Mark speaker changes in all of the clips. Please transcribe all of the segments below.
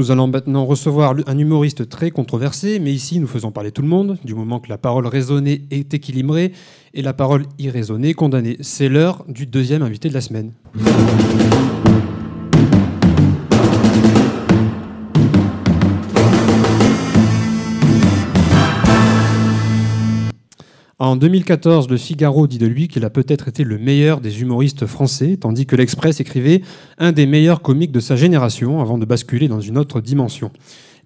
Speaker 1: nous allons maintenant recevoir un humoriste très controversé, mais ici nous faisons parler tout le monde, du moment que la parole raisonnée est équilibrée et la parole irraisonnée condamnée. C'est l'heure du deuxième invité de la semaine. En 2014, le Figaro dit de lui qu'il a peut-être été le meilleur des humoristes français, tandis que l'Express écrivait un des meilleurs comiques de sa génération avant de basculer dans une autre dimension.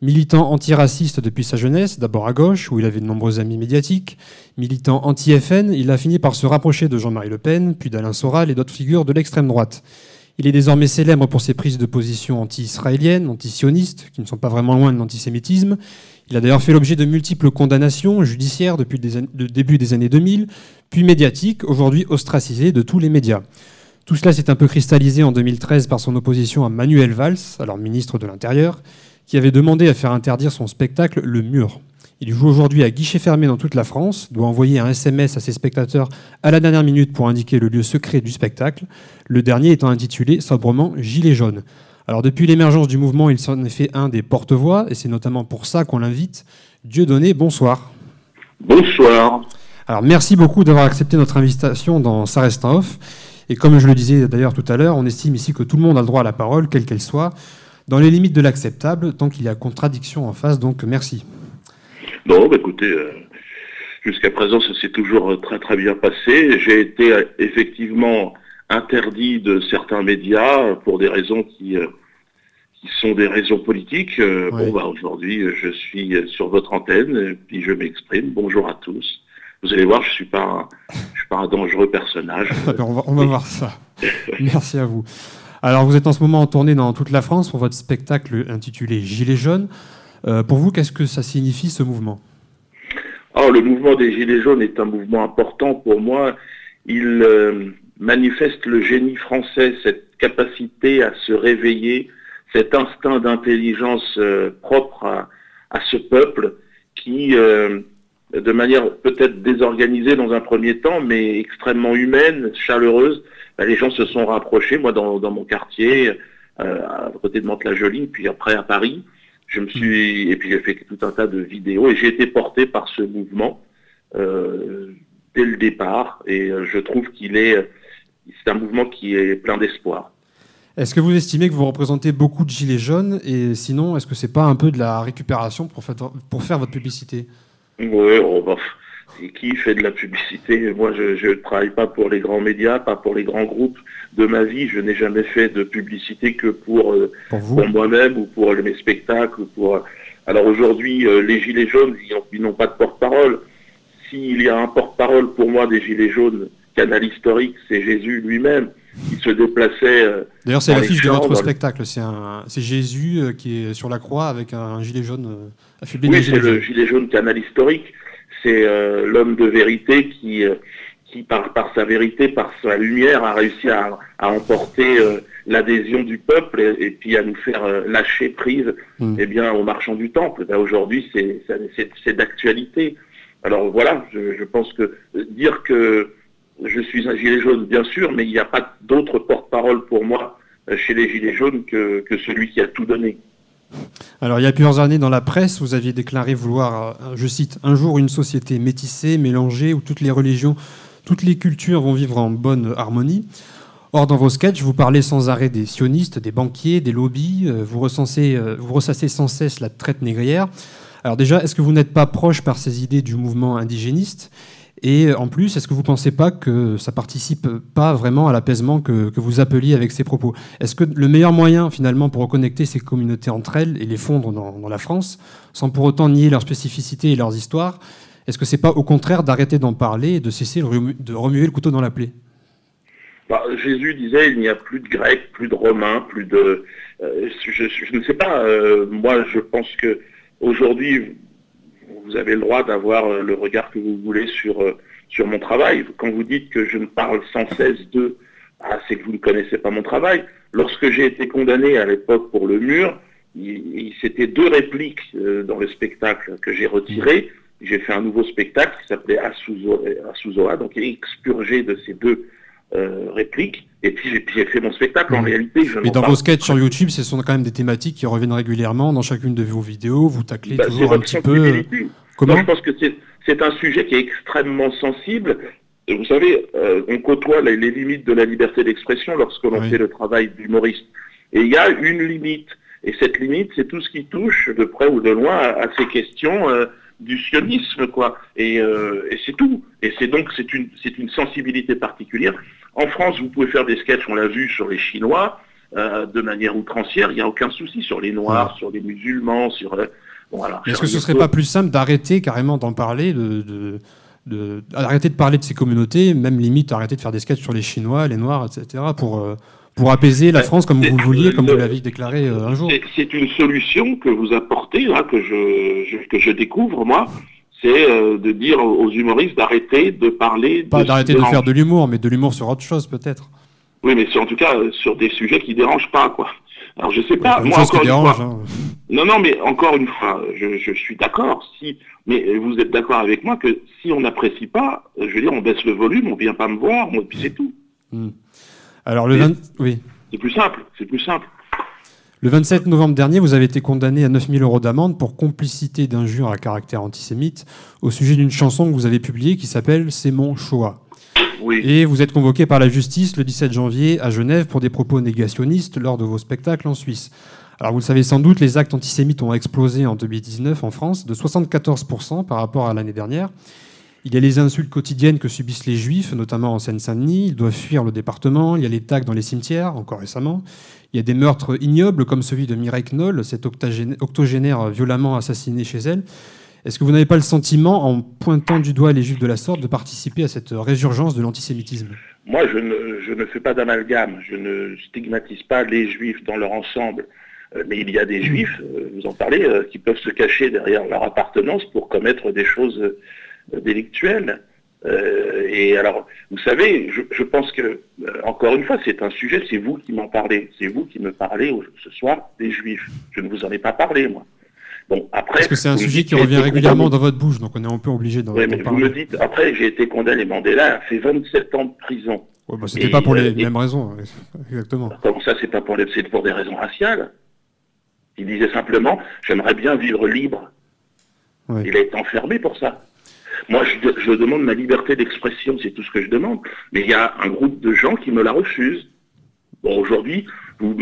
Speaker 1: Militant antiraciste depuis sa jeunesse, d'abord à gauche, où il avait de nombreux amis médiatiques, militant anti-FN, il a fini par se rapprocher de Jean-Marie Le Pen, puis d'Alain Soral et d'autres figures de l'extrême droite. Il est désormais célèbre pour ses prises de position anti-israéliennes, anti-sionistes, qui ne sont pas vraiment loin de l'antisémitisme. Il a d'ailleurs fait l'objet de multiples condamnations judiciaires depuis le début des années 2000, puis médiatiques, aujourd'hui ostracisé de tous les médias. Tout cela s'est un peu cristallisé en 2013 par son opposition à Manuel Valls, alors ministre de l'Intérieur, qui avait demandé à faire interdire son spectacle Le Mur. Il joue aujourd'hui à guichet fermé dans toute la France, doit envoyer un SMS à ses spectateurs à la dernière minute pour indiquer le lieu secret du spectacle, le dernier étant intitulé sobrement « Gilets jaunes ». Alors depuis l'émergence du mouvement, il s'en est fait un des porte-voix, et c'est notamment pour ça qu'on l'invite. Dieudonné, bonsoir.
Speaker 2: Bonsoir.
Speaker 1: Alors merci beaucoup d'avoir accepté notre invitation dans Ça reste en off. Et comme je le disais d'ailleurs tout à l'heure, on estime ici que tout le monde a le droit à la parole, quelle qu'elle soit, dans les limites de l'acceptable, tant qu'il y a contradiction en face, donc merci.
Speaker 2: Non, écoutez, jusqu'à présent, ça s'est toujours très très bien passé. J'ai été effectivement interdit de certains médias pour des raisons qui sont des raisons politiques.
Speaker 1: Ouais.
Speaker 2: Aujourd'hui, je suis sur votre antenne, et puis je m'exprime. Bonjour à tous. Vous allez voir, je suis pas un dangereux personnage.
Speaker 1: On va voir ça. Merci à vous. Alors, vous êtes en ce moment en tournée dans toute la France pour votre spectacle intitulé Gilets jaunes. Pour vous, qu'est-ce que ça signifie, ce mouvement ?
Speaker 2: Alors, le mouvement des Gilets jaunes est un mouvement important pour moi. Il manifeste le génie français, cette capacité à se réveiller, cet instinct d'intelligence propre à ce peuple qui, de manière peut-être désorganisée dans un premier temps, mais extrêmement humaine, chaleureuse, les gens se sont rapprochés. Moi, dans mon quartier, à côté de Mantes-la-Jolie, puis après à Paris, et puis j'ai fait tout un tas de vidéos, et j'ai été porté par ce mouvement dès le départ, et je trouve c'est un mouvement qui est plein d'espoir.
Speaker 1: Est-ce que vous estimez que vous représentez beaucoup de gilets jaunes ? Et sinon, est-ce que c'est pas un peu de la récupération pour faire votre publicité ?
Speaker 2: Oui, qui fait de la publicité ? Moi, je ne travaille pas pour les grands médias, pas pour les grands groupes de ma vie. Je n'ai jamais fait de publicité que pour moi-même ou pour mes spectacles. Alors aujourd'hui, les Gilets jaunes, ils n'ont pas de porte-parole. S'il y a un porte-parole pour moi des Gilets jaunes, canal historique, c'est Jésus lui-même. Il se déplaçait.
Speaker 1: D'ailleurs, c'est l'affiche de votre spectacle. C'est Jésus qui est sur la croix avec un gilet jaune affublé.
Speaker 2: Oui, c'est le gilet jaune canal historique. C'est l'homme de vérité qui par sa vérité, par sa lumière, a réussi à emporter l'adhésion du peuple et puis à nous faire lâcher prise aux marchands du temple. Aujourd'hui, c'est d'actualité. Alors voilà, je pense que dire que je suis un gilet jaune, bien sûr, mais il n'y a pas d'autre porte-parole pour moi chez les gilets jaunes que celui qui a tout donné.
Speaker 1: Alors, il y a plusieurs années, dans la presse, vous aviez déclaré vouloir, je cite, « un jour une société métissée, mélangée, où toutes les religions, toutes les cultures vont vivre en bonne harmonie ». Or, dans vos sketchs, vous parlez sans arrêt des sionistes, des banquiers, des lobbies, vous ressassez sans cesse la traite négrière. Alors déjà, est-ce que vous n'êtes pas proche par ces idées du mouvement indigéniste ? Et en plus, est-ce que vous ne pensez pas que ça ne participe pas vraiment à l'apaisement que vous appeliez avec ces propos ? Est-ce que le meilleur moyen, finalement, pour reconnecter ces communautés entre elles et les fondre dans la France, sans pour autant nier leurs spécificités et leurs histoires, est-ce que ce n'est pas au contraire d'arrêter d'en parler et de cesser de remuer le couteau dans la plaie ?
Speaker 2: Jésus disait, il n'y a plus de Grecs, plus de Romains, plus de... je ne sais pas, moi je pense que aujourd'hui, vous avez le droit d'avoir le regard que vous voulez sur mon travail. Quand vous dites que je ne parle sans cesse d'eux, c'est que vous ne connaissez pas mon travail. Lorsque j'ai été condamné à l'époque pour Le Mur, c'était 2 répliques dans le spectacle que j'ai retiré. J'ai fait un nouveau spectacle qui s'appelait Asuzoa, donc expurgé de ces 2 réplique, et puis j'ai fait mon spectacle. En réalité, je
Speaker 1: Mais dans vos sketchs sur YouTube, ce sont quand même des thématiques qui reviennent régulièrement dans chacune de vos vidéos. Vous taclez toujours un petit peu. Comment ?
Speaker 2: Moi, je pense que c'est un sujet qui est extrêmement sensible. Et vous savez, on côtoie les limites de la liberté d'expression lorsque l'on fait le travail d'humoriste. Et il y a une limite. Et cette limite, c'est tout ce qui touche, de près ou de loin, à ces questions du sionisme, quoi. Et c'est tout. Et c'est une sensibilité particulière. En France, vous pouvez faire des sketchs, on l'a vu, sur les Chinois, de manière outrancière. Il n'y a aucun souci sur les Noirs, sur les musulmans, sur... voilà.
Speaker 1: Est-ce que ce serait pas plus simple d'arrêter carrément d'en parler, arrêter de parler de ces communautés, même limite arrêter de faire des sketchs sur les Chinois, les Noirs, etc., pour apaiser la France comme vous le vouliez, comme vous l'avez déclaré un jour?
Speaker 2: C'est une solution que vous apportez, là, que je découvre, moi. C'est de dire aux humoristes d'arrêter de parler...
Speaker 1: Pas d'arrêter de faire de l'humour, mais de l'humour sur autre chose, peut-être.
Speaker 2: Oui, mais en tout cas, sur des sujets qui dérangent pas, quoi. Alors, je sais pas,
Speaker 1: moi, encore une fois...
Speaker 2: Non, mais encore une fois, je suis d'accord, mais vous êtes d'accord avec moi que si on n'apprécie pas, je veux dire, on baisse le volume, on vient pas me voir, puis c'est tout.
Speaker 1: Alors, oui.
Speaker 2: C'est plus simple.
Speaker 1: Le 27 novembre dernier, vous avez été condamné à 9 000 € d'amende pour complicité d'injures à caractère antisémite au sujet d'une chanson que vous avez publiée qui s'appelle « C'est mon choix ».
Speaker 2: Oui.
Speaker 1: Et vous êtes convoqué par la justice le 17 janvier à Genève pour des propos négationnistes lors de vos spectacles en Suisse. Alors vous le savez sans doute, les actes antisémites ont explosé en 2019 en France de 74% par rapport à l'année dernière. Il y a les insultes quotidiennes que subissent les Juifs, notamment en Seine-Saint-Denis. Ils doivent fuir le département. Il y a les tags dans les cimetières, encore récemment. Il y a des meurtres ignobles, comme celui de Mireille Knoll, cette octogénaire violemment assassinée chez elle. Est-ce que vous n'avez pas le sentiment, en pointant du doigt les Juifs de la sorte, de participer à cette résurgence de l'antisémitisme ?
Speaker 2: Moi, je ne fais pas d'amalgame. Je ne stigmatise pas les Juifs dans leur ensemble. Mais il y a des Juifs, vous en parlez, qui peuvent se cacher derrière leur appartenance pour commettre des choses délictuelles. Et alors, vous savez, je pense que, encore une fois, c'est un sujet, c'est vous qui m'en parlez. C'est vous qui me parlez ce soir des Juifs. Je ne vous en ai pas parlé, moi. Bon, après,
Speaker 1: parce que c'est un sujet qui revient régulièrement dans votre bouche, donc on est un peu obligé d'en parler.
Speaker 2: Vous me dites, après, j'ai été condamné. Mandela a fait 27 ans de prison.
Speaker 1: Ouais, bah, c'était pas pour les mêmes raisons, exactement.
Speaker 2: Comment ça, c'est pour des raisons raciales? Il disait simplement, j'aimerais bien vivre libre. Ouais. Il a été enfermé pour ça. Moi, je demande ma liberté d'expression, c'est tout ce que je demande. Mais il y a un groupe de gens qui me la refusent. Bon, aujourd'hui, vous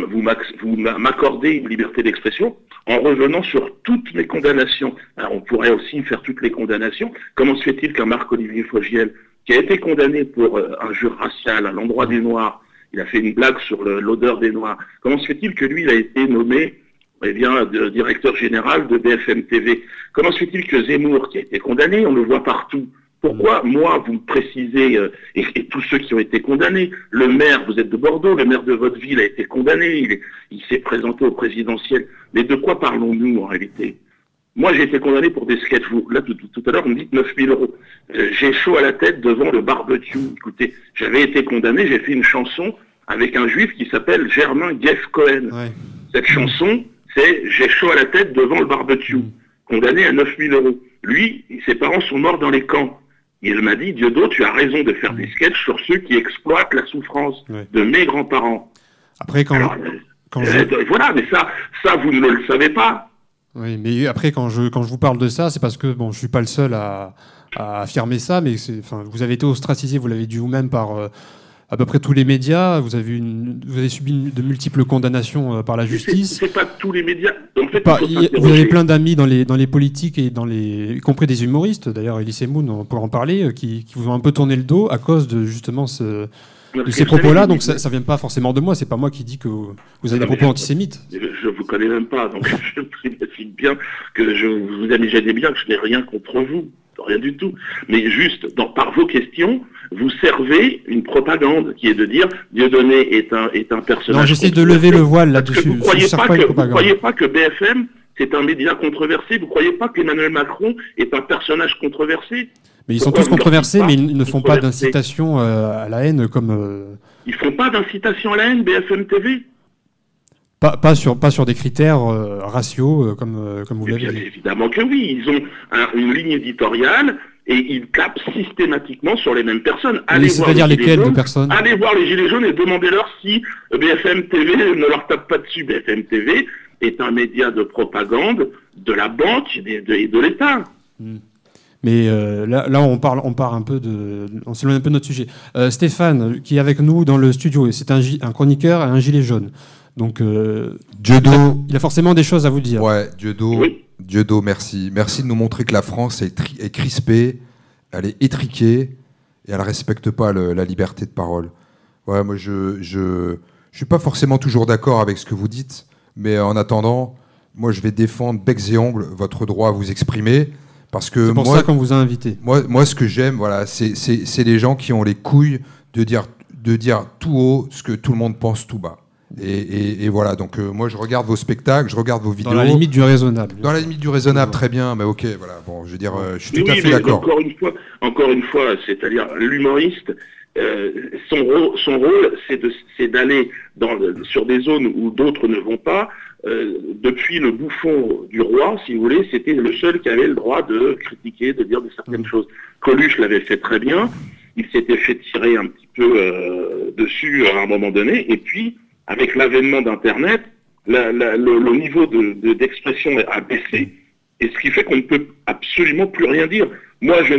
Speaker 2: m'accordez une liberté d'expression en revenant sur toutes mes condamnations. Alors, on pourrait aussi faire toutes les condamnations. Comment se fait-il qu'un Marc-Olivier Fogiel, qui a été condamné pour injure raciale à l'endroit des Noirs, il a fait une blague sur l'odeur des Noirs, comment se fait-il que lui, il a été nommé directeur général de BFM TV? Comment se fait-il que Zemmour, qui a été condamné, on le voit partout? Pourquoi, moi, vous me précisez, et tous ceux qui ont été condamnés, le maire, vous êtes de Bordeaux, le maire de votre ville a été condamné, il s'est présenté au présidentiel. Mais de quoi parlons-nous en réalité? Moi, j'ai été condamné pour des sketchs. Là, tout à l'heure, on me dit 9 000 €. J'ai chaud à la tête devant le barbecue. Écoutez, j'avais été condamné, j'ai fait une chanson avec un juif qui s'appelle Germain Guess-Cohen. Ouais. Cette chanson, c'est « J'ai chaud à la tête devant le barbecue », condamné à 9 000 €. Lui, ses parents sont morts dans les camps. Il m'a dit, Dieudo, tu as raison de faire des sketchs sur ceux qui exploitent la souffrance de mes grands-parents.
Speaker 1: Après,
Speaker 2: voilà, mais ça, vous ne le savez pas.
Speaker 1: Oui, mais après, quand je vous parle de ça, c'est parce que bon, je suis pas le seul à affirmer ça, mais vous avez été ostracisé, vous l'avez dit vous-même, par à peu près tous les médias. Vous avez subi de multiples condamnations par la justice.
Speaker 2: C'est pas tous les médias. En fait,
Speaker 1: vous avez plein d'amis dans les politiques et y compris des humoristes. D'ailleurs, Elie Semoun, on pourra en parler, qui vous ont un peu tourné le dos à cause de justement de ces propos-là. Donc ça vient pas forcément de moi. C'est pas moi qui dis que vous avez des propos antisémites.
Speaker 2: Je vous connais même pas, donc je m'imagine bien que vous imaginez bien que je n'ai rien contre vous. Rien du tout. Mais juste, par vos questions, vous servez une propagande qui est de dire Dieudonné est un personnage.
Speaker 1: Non, j'essaie de lever le voile là-dessus.
Speaker 2: Vous ne croyez pas que BFM, c'est un média controversé? Vous ne croyez pas qu'Emmanuel Macron est un personnage controversé?
Speaker 1: Mais ils sont tous controversés, mais ils ne font pas d'incitation à la haine comme...
Speaker 2: Ils ne font pas d'incitation à la haine, BFM TV?
Speaker 1: Pas sur des critères raciaux comme vous l'avez dit.
Speaker 2: Évidemment que oui, ils ont une ligne éditoriale et ils tapent systématiquement sur les mêmes personnes.
Speaker 1: C'est-à-dire lesquelles de personnes?
Speaker 2: Allez voir les Gilets jaunes et demandez-leur si BFM TV ne leur tape pas dessus. BFM TV est un média de propagande de la banque et de l'État.
Speaker 1: Mais là, on part un peu on s'éloigne un peu de notre sujet. Stéphane, qui est avec nous dans le studio, et c'est un chroniqueur et un gilet jaune. Donc,
Speaker 3: Dieudo,
Speaker 1: il a forcément des choses à vous dire.
Speaker 3: Ouais, Dieudo,
Speaker 2: Oui.
Speaker 3: Dieudo, merci. Merci de nous montrer que la France est crispée, elle est étriquée, et elle ne respecte pas la liberté de parole. Ouais, moi, je suis pas forcément toujours d'accord avec ce que vous dites, mais en attendant, moi, je vais défendre becs et ongles votre droit à vous exprimer, parce que
Speaker 1: c'est pour ça qu'on vous a invité.
Speaker 3: Moi, ce que j'aime, voilà, c'est les gens qui ont les couilles de dire tout haut ce que tout le monde pense tout bas. Et voilà, donc moi je regarde vos spectacles, je regarde vos vidéos.
Speaker 1: Dans la limite du raisonnable.
Speaker 3: Dans la limite du raisonnable, très bien, mais ok, voilà, bon, je veux dire, je suis tout à fait
Speaker 2: mais
Speaker 3: d'accord.
Speaker 2: Encore une fois, c'est-à-dire l'humoriste, son rôle, c'est d'aller sur des zones où d'autres ne vont pas. Depuis le bouffon du roi, si vous voulez, c'était le seul qui avait le droit de critiquer, de dire de certaines choses. Coluche l'avait fait très bien, il s'était fait tirer un petit peu dessus à un moment donné, et puis avec l'avènement d'Internet, le niveau d'expression a baissé, et ce qui fait qu'on ne peut absolument plus rien dire. Moi, je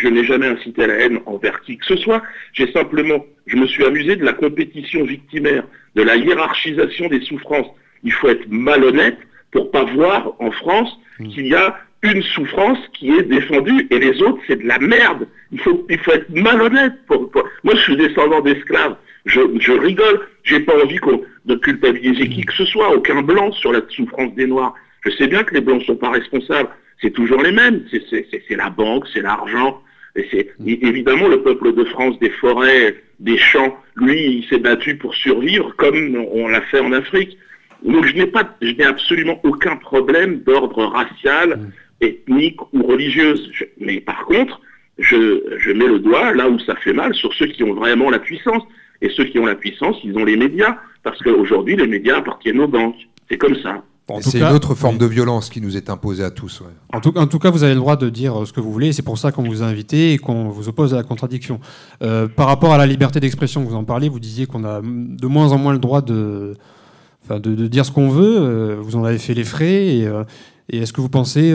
Speaker 2: n'ai jamais incité à la haine envers qui que ce soit. Je me suis amusé de la compétition victimaire, de la hiérarchisation des souffrances. Il faut être malhonnête pour pas voir en France qu'il y a une souffrance qui est défendue et les autres, c'est de la merde. Il faut être malhonnête. Moi, je suis descendant d'esclaves. Je rigole. J'ai pas envie de culpabiliser qui que ce soit, aucun blanc sur la souffrance des Noirs. Je sais bien que les blancs sont pas responsables. C'est toujours les mêmes. C'est la banque, c'est l'argent. Évidemment, le peuple de France, des forêts, des champs, lui, il s'est battu pour survivre comme on l'a fait en Afrique. Donc je n'ai absolument aucun problème d'ordre racial, ethnique ou religieuse. Mais par contre, je mets le doigt là où ça fait mal, sur ceux qui ont vraiment la puissance. Et ceux qui ont la puissance, ils ont les médias. Parce qu'aujourd'hui, les médias appartiennent aux banques. C'est comme ça.
Speaker 3: C'est une autre forme de violence qui nous est imposée à tous. Ouais.
Speaker 1: En tout cas, vous avez le droit de dire ce que vous voulez. C'est pour ça qu'on vous a invité et qu'on vous oppose à la contradiction. Par rapport à la liberté d'expression que vous en parlez, vous disiez qu'on a de moins en moins le droit de dire ce qu'on veut. Vous en avez fait les frais. Et est-ce que vous pensez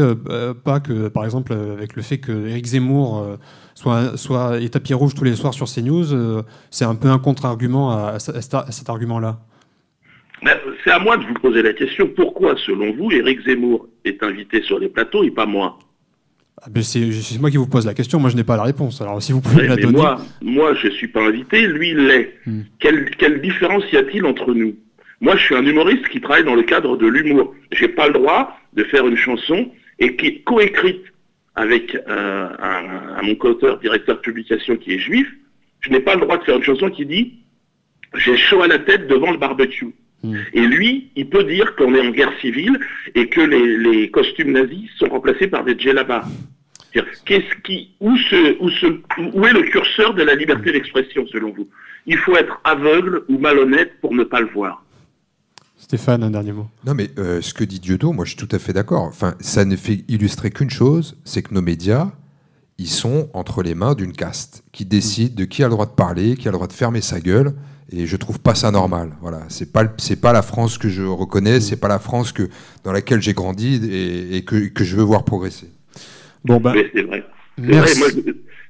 Speaker 1: pas que, par exemple, avec le fait que Éric Zemmour est tapis rouge tous les soirs sur CNews, c'est un peu un contre-argument à cet argument-là?
Speaker 2: C'est à moi de vous poser la question. Pourquoi, selon vous, Éric Zemmour est invité sur les plateaux et pas moi?
Speaker 1: C'est moi qui vous pose la question. Moi, je n'ai pas la réponse. Alors, si vous pouvez la donner.
Speaker 2: Moi, je ne suis pas invité. Lui, il l'est. Quelle différence y a-t-il entre nous? Moi, je suis un humoriste qui travaille dans le cadre de l'humour. Je n'ai pas le droit de faire une chanson et qui est coécrite avec mon co-auteur, directeur de publication qui est juif. Je n'ai pas le droit de faire une chanson qui dit « J'ai chaud à la tête devant le barbecue ». Et lui, il peut dire qu'on est en guerre civile et que les costumes nazis sont remplacés par des djellabas. Où est le curseur de la liberté d'expression, selon vous? Il faut être aveugle ou malhonnête pour ne pas le voir.
Speaker 1: Stéphane, un dernier mot.
Speaker 3: Non, mais ce que dit Dieudo, moi je suis tout à fait d'accord. Enfin, ça ne fait illustrer qu'une chose, c'est que nos médias, ils sont entre les mains d'une caste qui décide de qui a le droit de parler, qui a le droit de fermer sa gueule. Et je trouve pas ça normal. Voilà, c'est pas la France que je reconnais, c'est pas la France dans laquelle j'ai grandi et que je veux voir progresser.
Speaker 1: Bon ben,
Speaker 2: c'est vrai. Merci. Moi,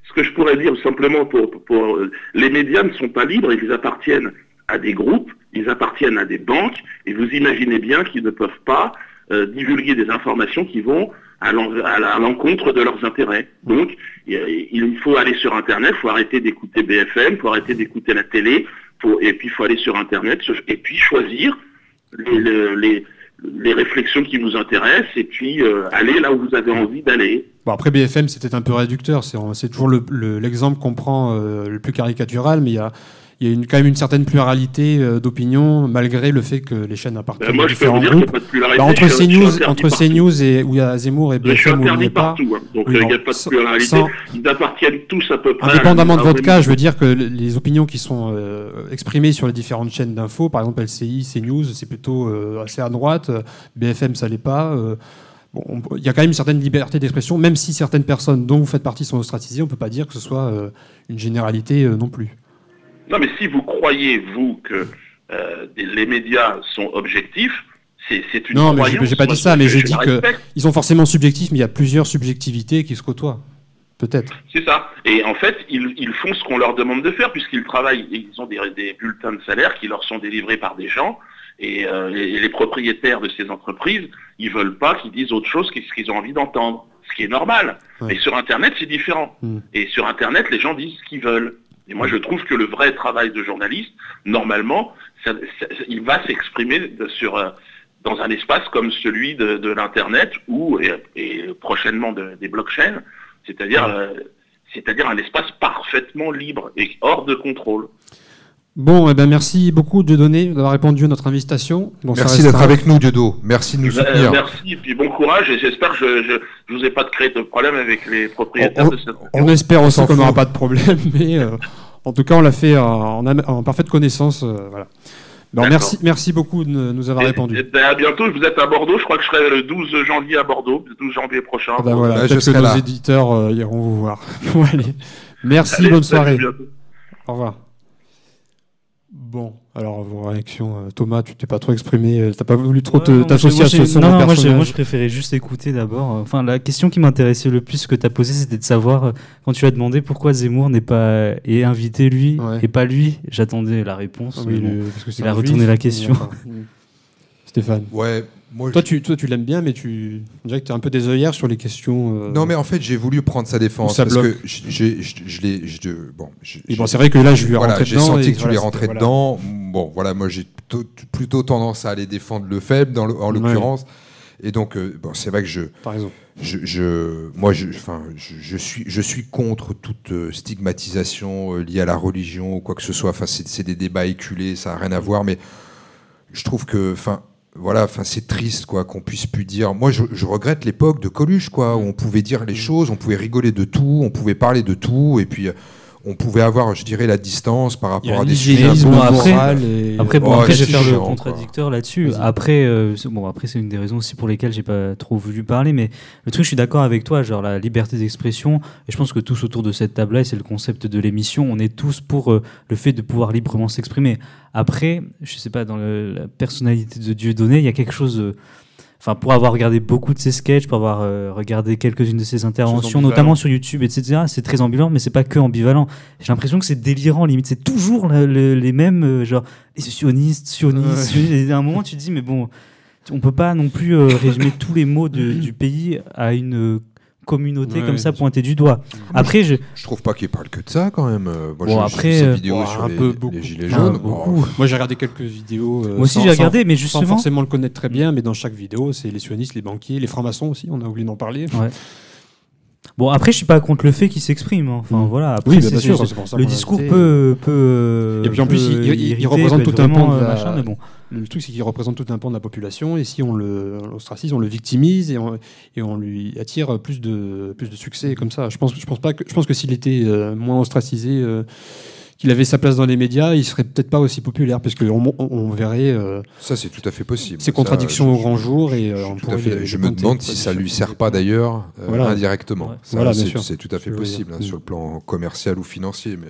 Speaker 2: ce que je pourrais dire simplement pour les médias ne sont pas libres, ils appartiennent à des groupes, ils appartiennent à des banques, et vous imaginez bien qu'ils ne peuvent pas divulguer des informations qui vont à l'encontre de leurs intérêts. Donc, il faut aller sur Internet, il faut arrêter d'écouter BFM, il faut arrêter d'écouter la télé, et puis il faut aller sur Internet, et puis choisir les réflexions qui vous intéressent, et puis aller là où vous avez envie d'aller.
Speaker 1: Bon, après, BFM, c'était un peu réducteur. C'est toujours l'exemple qu'on prend le plus caricatural, mais il y a quand même une certaine pluralité d'opinions, malgré le fait que les chaînes appartiennent à différents groupes. Entre CNews et où il y a Zemmour et BFM,
Speaker 2: je suis interdit
Speaker 1: pas.
Speaker 2: Partout, hein. Donc il n'y a pas de pluralité. Ils appartiennent tous à peu près.
Speaker 1: Indépendamment de votre cas, je veux dire que les opinions qui sont exprimées sur les différentes chaînes d'infos, par exemple LCI, CNews, c'est plutôt assez à droite. BFM, ça l'est pas. bon, il y a quand même une certaine liberté d'expression, même si certaines personnes dont vous faites partie sont ostracisées, on ne peut pas dire que ce soit une généralité non plus.
Speaker 2: Non, mais si vous croyez, vous, que les médias sont objectifs, c'est une
Speaker 1: non,
Speaker 2: croyance.
Speaker 1: Mais j'ai pas dit ça, mais je dis qu'ils sont forcément subjectifs, mais il y a plusieurs subjectivités qui se côtoient. Peut-être.
Speaker 2: C'est ça. Et en fait, ils font ce qu'on leur demande de faire, puisqu'ils travaillent, ils ont des bulletins de salaire qui leur sont délivrés par des gens, et les propriétaires de ces entreprises, ils veulent pas qu'ils disent autre chose que ce qu'ils ont envie d'entendre, ce qui est normal. Ouais. Mais sur Internet, c'est différent. Et sur Internet, les gens disent ce qu'ils veulent. Et moi, je trouve que le vrai travail de journaliste, normalement, il va s'exprimer dans un espace comme celui de l'Internet ou et prochainement des blockchains, c'est-à-dire un espace parfaitement libre et hors de contrôle.
Speaker 1: Bon, merci beaucoup Dieudonné d'avoir répondu à notre invitation. Bon,
Speaker 3: merci d'être avec nous, Dieudonné. Merci de nous soutenir.
Speaker 2: Merci, et puis bon courage, et j'espère que je vous ai pas créé de problème avec les propriétaires de cette...
Speaker 1: On espère aussi qu'on n'aura pas de problème, mais en tout cas, on l'a fait en parfaite connaissance. Voilà. Bon, merci beaucoup de nous avoir répondu.
Speaker 2: Et à bientôt, vous êtes à Bordeaux, je crois que je serai le 12 janvier à Bordeaux, le 12 janvier prochain.
Speaker 1: Voilà, peut-être que nos éditeurs iront vous voir. Bon, allez. Merci, bonne soirée. Au revoir. Bon, alors vos réactions, Thomas, tu t'es pas trop exprimé, t'as pas voulu trop t'associer à ce personnage.
Speaker 4: Moi je préférais juste écouter d'abord. Enfin, la question qui m'intéressait le plus que tu as posée, c'était de savoir, quand tu as demandé pourquoi Zemmour est invité lui et pas lui, j'attendais la réponse.
Speaker 1: Oui, parce que
Speaker 4: il a retourné la question.
Speaker 1: Stéphane.
Speaker 3: Ouais. Moi,
Speaker 1: toi, tu l'aimes bien, mais on dirait que tu as un peu des œillères sur les questions.
Speaker 3: Non, mais en fait, j'ai voulu prendre sa défense parce que
Speaker 1: c'est vrai que là, je lui ai rentré dedans.
Speaker 3: J'ai senti que tu lui es rentré dedans. Bon, voilà, moi, j'ai plutôt tendance à aller défendre le faible, en l'occurrence. Et donc, c'est vrai que
Speaker 1: Par exemple.
Speaker 3: Je suis contre toute stigmatisation liée à la religion ou quoi que ce soit. Enfin, c'est des débats éculés, ça n'a rien à voir. Mais je trouve que, voilà, c'est triste qu'on puisse plus dire. Moi, je regrette l'époque de Coluche, où on pouvait dire les choses, on pouvait rigoler de tout, on pouvait parler de tout, et puis on pouvait avoir, je dirais, la distance par rapport à des sujets
Speaker 4: Après, je vais faire le
Speaker 3: chiant,
Speaker 4: contradicteur là-dessus. Après, c'est une des raisons aussi pour lesquelles j'ai pas trop voulu parler, mais le truc, je suis d'accord avec toi, genre la liberté d'expression, et je pense que tous autour de cette table-là, et c'est le concept de l'émission, on est tous pour le fait de pouvoir librement s'exprimer. Après, je sais pas, dans la personnalité de Dieudonné, il y a quelque chose... pour avoir regardé beaucoup de ses sketchs, pour avoir regardé quelques-unes de ses interventions, notamment sur YouTube, etc., c'est très ambivalent, mais c'est pas que ambivalent. J'ai l'impression que c'est délirant, limite. C'est toujours les mêmes, genre, les sionistes. Et à un moment, tu te dis, mais bon, on peut pas non plus résumer tous les maux du pays à une communauté comme ça pointée du doigt. Après, je
Speaker 3: trouve pas qu'il parle que de ça quand même.
Speaker 4: Moi,
Speaker 3: j'ai vu ces vidéos sur les gilets jaunes.
Speaker 1: Moi, j'ai regardé quelques vidéos.
Speaker 4: Moi aussi, j'ai regardé, mais justement,
Speaker 1: sans forcément le connaître très bien, mais dans chaque vidéo, c'est les sionistes, les banquiers, les francs-maçons aussi. On a oublié d'en parler.
Speaker 4: Ouais. Bon, après, je suis pas contre le fait qu'il s'exprime. Enfin, voilà. Après,
Speaker 1: oui, bien sûr.
Speaker 4: Le discours peut.
Speaker 1: Et puis en plus, il représente tout un pan de la. Mais bon. Le truc, c'est qu'il représente tout un pan de la population, et si on l'ostracise, on le victimise, et on lui attire plus de succès comme ça. Je pense que s'il était moins ostracisé, qu'il avait sa place dans les médias, il serait peut-être pas aussi populaire, parce qu'on verrait.
Speaker 3: Ça, c'est tout à fait possible.
Speaker 1: Ces contradictions au grand jour, et
Speaker 3: je me demande si ça lui sert pas d'ailleurs indirectement.
Speaker 1: Ouais. Voilà, bien sûr.
Speaker 3: C'est tout à fait possible sur le plan commercial ou financier, mais.